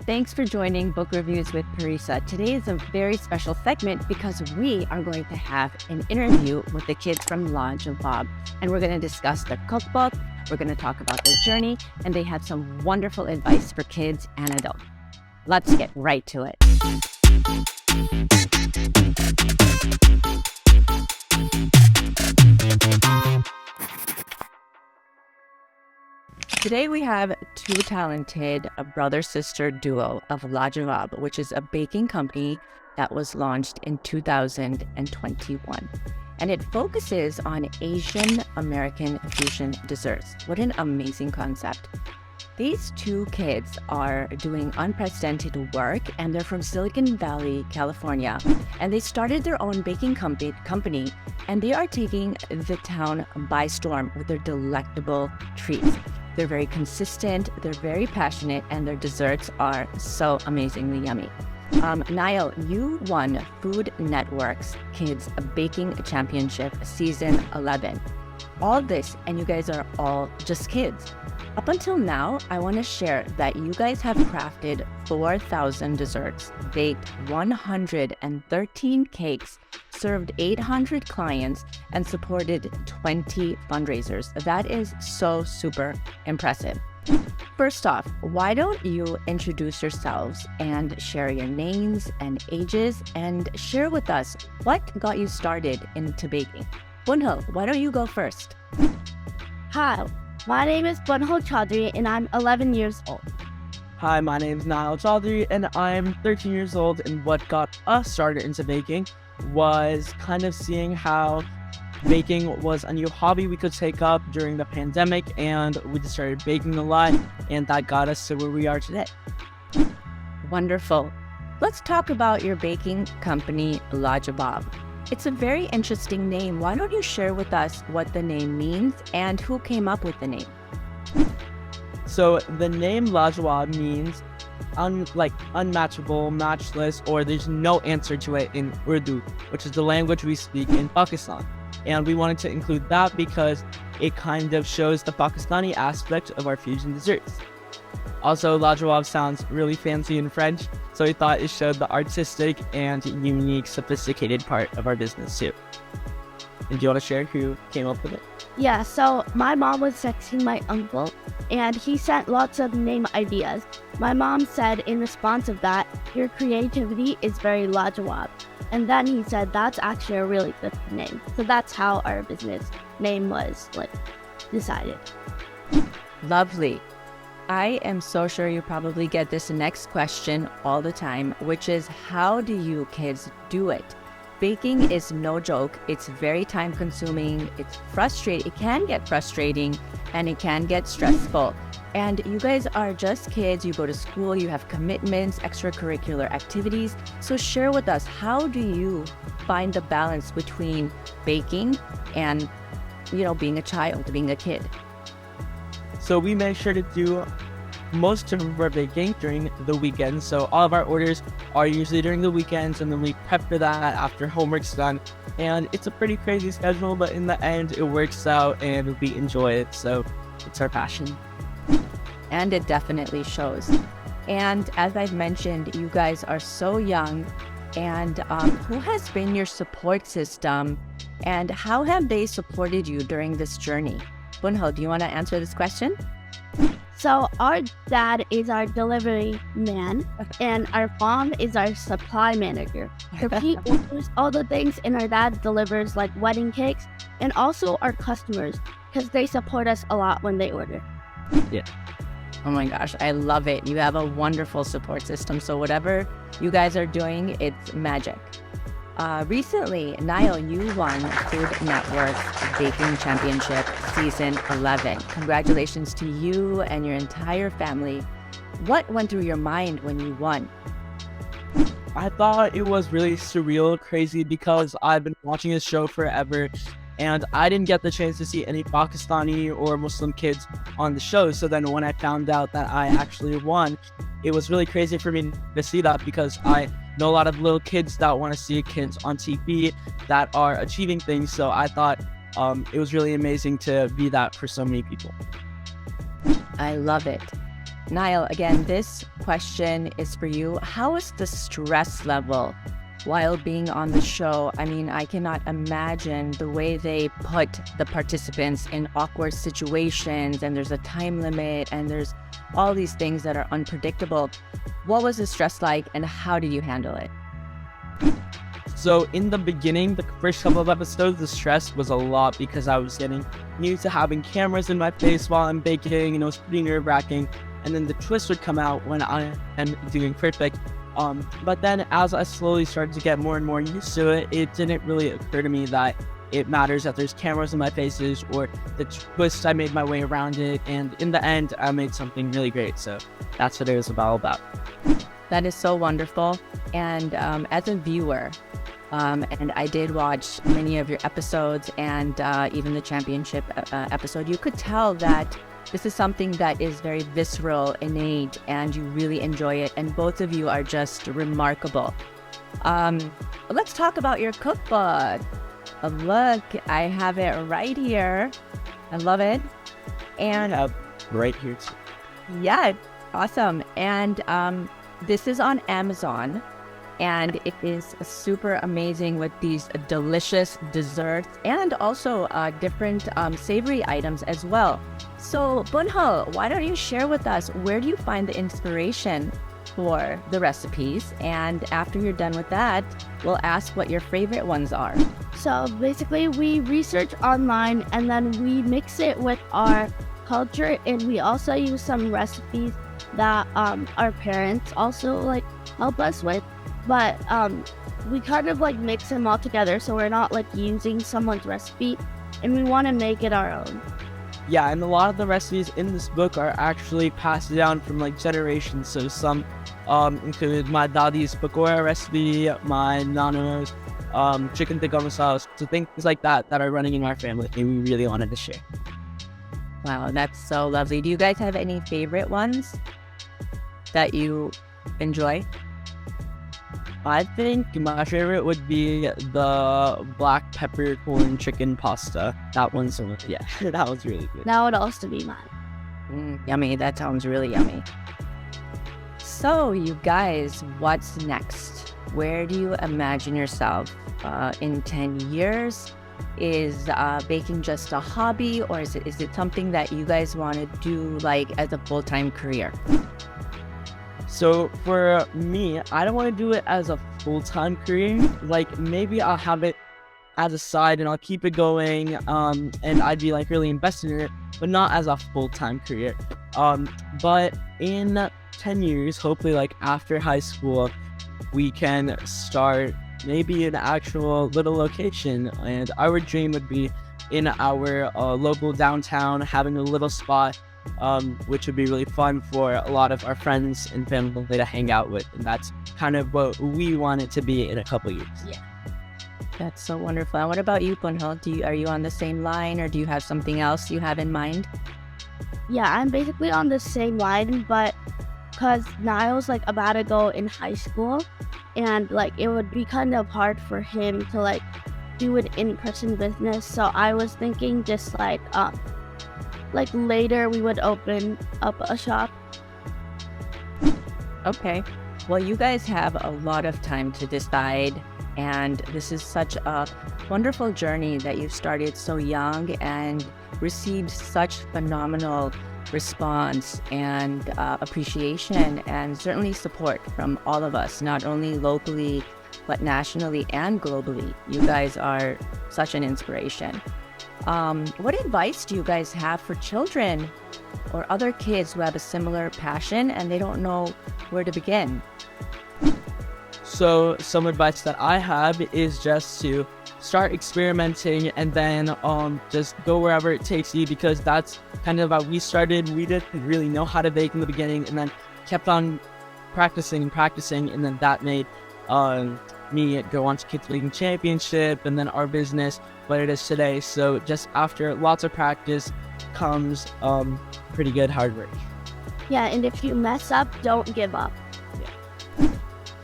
Thanks for joining Book Reviews with Parisa. Today is a very special segment because we are going to have an interview with the kids from Jawab, and we're going to discuss their cookbook. We're going to talk about their journey, and they have some wonderful advice for kids and adults. Let's get right to it. Today we have two talented brother-sister duo of Jawab, which is a baking company that was launched in 2021. And it focuses on Asian American fusion desserts. What an amazing concept. These two kids are doing unprecedented work, and they're from Silicon Valley, California. And they started their own baking company, and they are taking the town by storm with their delectable treats. They're very consistent, they're very passionate, and their desserts are so amazingly yummy. Niall, you won Food Network's Kids Baking Championship Season 11. All this, and you guys are all just kids. Up until now, I want to share that you guys have crafted 4,000 desserts, baked 113 cakes, served 800 clients, and supported 20 fundraisers. That is so super impressive. First off, why don't you introduce yourselves and share your names and ages, and share with us what got you started into baking? Bunhal, why don't you go first? Hi, my name is Bunhal Chaudhry and I'm 11 years old. Hi, my name is Niall Chaudhry and I'm 13 years old, and what got us started into baking was kind of seeing how baking was a new hobby we could take up during the pandemic, and we just started baking a lot, and that got us to where we are today. Wonderful. Let's talk about your baking company, Jawab. It's a very interesting name. Why don't you share with us what the name means and who came up with the name? So the name Lajawab means unmatchable, matchless, or there's no answer to it in Urdu, which is the language we speak in Pakistan. And we wanted to include that because it kind of shows the Pakistani aspect of our fusion desserts. Also, Lajawab sounds really fancy in French, so we thought it showed the artistic and unique, sophisticated part of our business too. And do you want to share who came up with it? Yeah, so my mom was texting my uncle and he sent lots of name ideas. My mom said in response of that, your creativity is very Lajawab. And then he said, that's actually a really good name. So that's how our business name was decided. Lovely. I am so sure you probably get this next question all the time, which is, how do you kids do it? Baking is no joke. It's very time consuming. It's frustrating. It can get frustrating and it can get stressful. And you guys are just kids. You go to school, you have commitments, extracurricular activities. So share with us, how do you find the balance between baking and, being a child, being a kid? So we make sure to do most of our baking during the weekends. So all of our orders are usually during the weekends, and then we prep for that after homework's done. And it's a pretty crazy schedule, but in the end, it works out and we enjoy it. So it's our passion. And it definitely shows. And as I've mentioned, you guys are so young. And who has been your support system, and how have they supported you during this journey? Bunhal, do you want to answer this question? So our dad is our delivery man and our mom is our supply manager. So he orders all the things and our dad delivers wedding cakes, and also our customers because they support us a lot when they order. Yeah. Oh my gosh, I love it. You have a wonderful support system. So whatever you guys are doing, it's magic. Recently, Niall, you won Food Network's Baking Championship Season 11. Congratulations to you and your entire family. What went through your mind when you won? I thought it was really surreal, crazy, because I've been watching this show forever, and I didn't get the chance to see any Pakistani or Muslim kids on the show. So then when I found out that I actually won, it was really crazy for me to see that, because I know a lot of little kids that want to see kids on TV that are achieving things. So I thought it was really amazing to be that for so many people. I love it. Niall, again, this question is for you. How is the stress level while being on the show? I mean, I cannot imagine the way they put the participants in awkward situations, and there's a time limit, and there's all these things that are unpredictable. What was the stress like, and how did you handle it? So in the beginning, the first couple of episodes, the stress was a lot because I was getting used to having cameras in my face while I'm baking, and it was pretty nerve-wracking. And then the twist would come out when I am doing perfect. But then as I slowly started to get more and more used to it, it didn't really occur to me that it matters that there's cameras in my faces or the twist. I made my way around it, and in the end, I made something really great. So that's what it was all about. That is so wonderful. And as a viewer, and I did watch many of your episodes, and even the championship episode, you could tell that this is something that is very visceral, innate, and you really enjoy it. And both of you are just remarkable. Let's talk about your cookbook. Look, I have it right here. I love it. And Right here too. yeah, awesome. And this is on Amazon, and it is super amazing with these delicious desserts and also different savory items as well. So Bunho, why don't you share with us, where do you find the inspiration for the recipes? And after you're done with that, we'll ask what your favorite ones are. So basically, we research online and then we mix it with our culture, and we also use some recipes that our parents also like help us with. But we kind of like mix them all together, so we're not like using someone's recipe, and we want to make it our own. Yeah, and a lot of the recipes in this book are actually passed down from like generations. So some include my dadi's pakora recipe, my nano's chicken tikka masala, so things like that are running in our family, and we really wanted to share. Wow, that's so lovely. Do you guys have any favorite ones that you enjoy? I think my favorite would be the black peppercorn chicken pasta. That one's, yeah, that was really good. That would also be mine. Yummy. That sounds really yummy. So, you guys, what's next? Where do you imagine yourself in 10 years? Is baking just a hobby, or is it something that you guys want to do like as a full-time career? So for me, I don't want to do it as a full-time career. Like maybe I'll have it as a side and I'll keep it going, and I'd be like really invested in it, but not as a full-time career. But in 10 years, hopefully like after high school, we can start maybe an actual little location, and our dream would be in our local downtown, having a little spot, which would be really fun for a lot of our friends and family to hang out with, and that's kind of what we want it to be in a couple years. Yeah, that's so wonderful. And what about you, Punho? Are you on the same line, or do you have something else you have in mind? Yeah, I'm basically on the same line, but because Niall's like about to go in high school, and like it would be kind of hard for him to like do an in-person business. So I was thinking just like later we would open up a shop. Okay. Well, you guys have a lot of time to decide, and this is such a wonderful journey that you've started so young and received such phenomenal response and appreciation, and certainly support from all of us, not only locally, but nationally and globally. You guys are such an inspiration. What advice do you guys have for children or other kids who have a similar passion and they don't know where to begin? So some advice that I have is just to start experimenting, and then just go wherever it takes you, because that's kind of how we started. We didn't really know how to bake in the beginning, and then kept on practicing, and then that made me go on to Kids Baking Championship, and then our business what it is today. So just after lots of practice comes pretty good hard work. Yeah, and if you mess up, don't give up.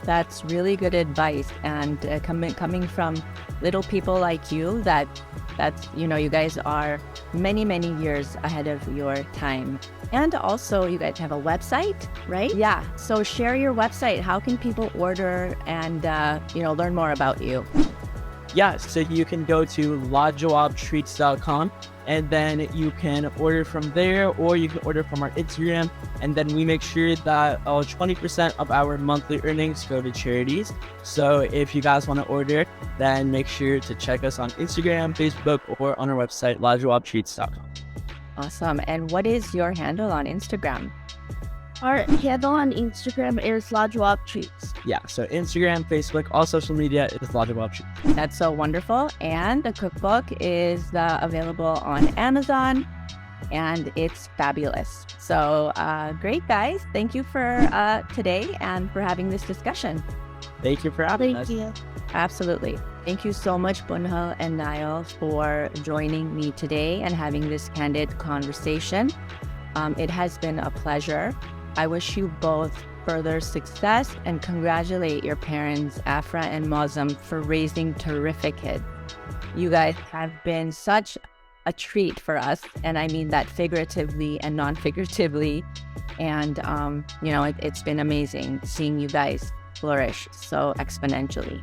That's really good advice, and coming from little people like you that That's, you guys are many, many years ahead of your time. And also, you guys have a website, right? Yeah. So share your website. How can people order and, learn more about you? Yeah, so you can go to lajawabtreats.com, and then you can order from there, or you can order from our Instagram, and then we make sure that 20% of our monthly earnings go to charities. So if you guys want to order, then make sure to check us on Instagram, Facebook, or on our website, lajawabtreats.com. Awesome. And what is your handle on Instagram? Our handle on Instagram is lajawab treats. Yeah, so Instagram, Facebook, all social media is lajawab treats. That's so wonderful. And the cookbook is available on Amazon, and it's fabulous. So great, guys. Thank you for today and for having this discussion. Thank you for having Thank us. you. Absolutely. Thank you so much, Bunhal and Niall, for joining me today and having this candid conversation. It has been a pleasure. I wish you both further success and congratulate your parents, Afra and Mozam, for raising terrific kids. You guys have been such a treat for us, and I mean that figuratively and non-figuratively. And, it's been amazing seeing you guys flourish so exponentially.